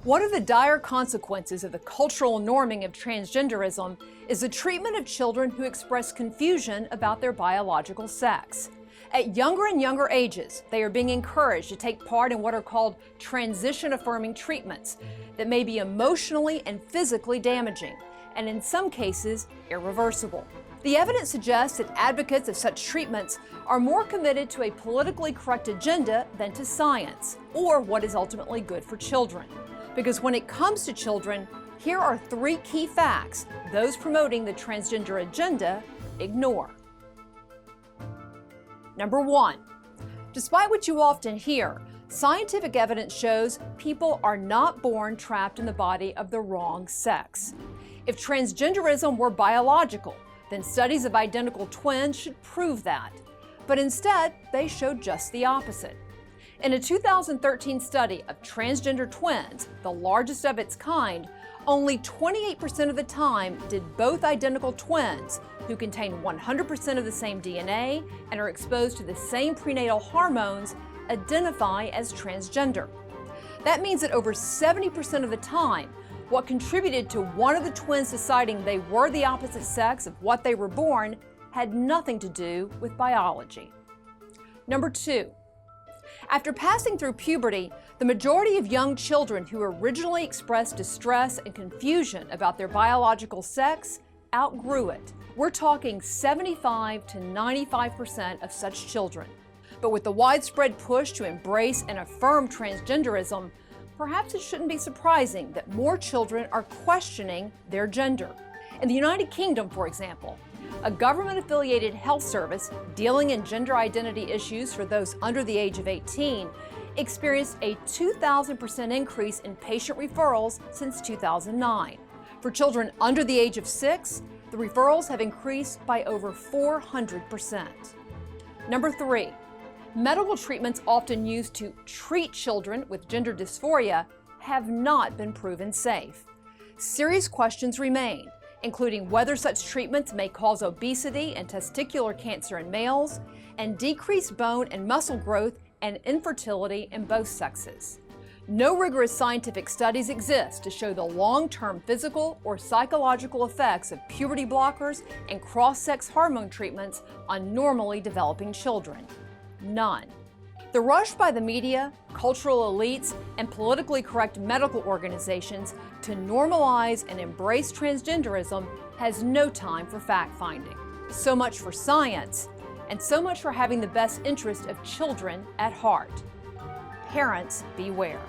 One of the dire consequences of the cultural norming of transgenderism is the treatment of children who express confusion about their biological sex. At younger and younger ages, they are being encouraged to take part in what are called transition-affirming treatments that may be emotionally and physically damaging, and in some cases, irreversible. The evidence suggests that advocates of such treatments are more committed to a politically correct agenda than to science, or what is ultimately good for children. Because when it comes to children, here are three key facts those promoting the transgender agenda ignore. Number one, despite what you often hear, scientific evidence shows people are not born trapped in the body of the wrong sex. If transgenderism were biological, then studies of identical twins should prove that. But instead, they showed just the opposite. In a 2013 study of transgender twins, the largest of its kind, only 28% of the time did both identical twins, who contain 100% of the same DNA and are exposed to the same prenatal hormones, identify as transgender. That means that over 70% of the time, what contributed to one of the twins deciding they were the opposite sex of what they were born had nothing to do with biology. Number two, after passing through puberty, the majority of young children who originally expressed distress and confusion about their biological sex outgrew it. We're talking 75 to 95% of such children. But with the widespread push to embrace and affirm transgenderism, perhaps it shouldn't be surprising that more children are questioning their gender. In the United Kingdom, for example, a government-affiliated health service dealing in gender identity issues for those under the age of 18 experienced a 2,000% increase in patient referrals since 2009. For children under the age of 6, the referrals have increased by over 400%. Number three, medical treatments often used to treat children with gender dysphoria have not been proven safe. Serious questions remain, including whether such treatments may cause obesity and testicular cancer in males, and decrease bone and muscle growth and infertility in both sexes. No rigorous scientific studies exist to show the long-term physical or psychological effects of puberty blockers and cross-sex hormone treatments on normally developing children. None. The rush by the media, cultural elites, and politically correct medical organizations to normalize and embrace transgenderism has no time for fact-finding. So much for science, and so much for having the best interest of children at heart. Parents, beware.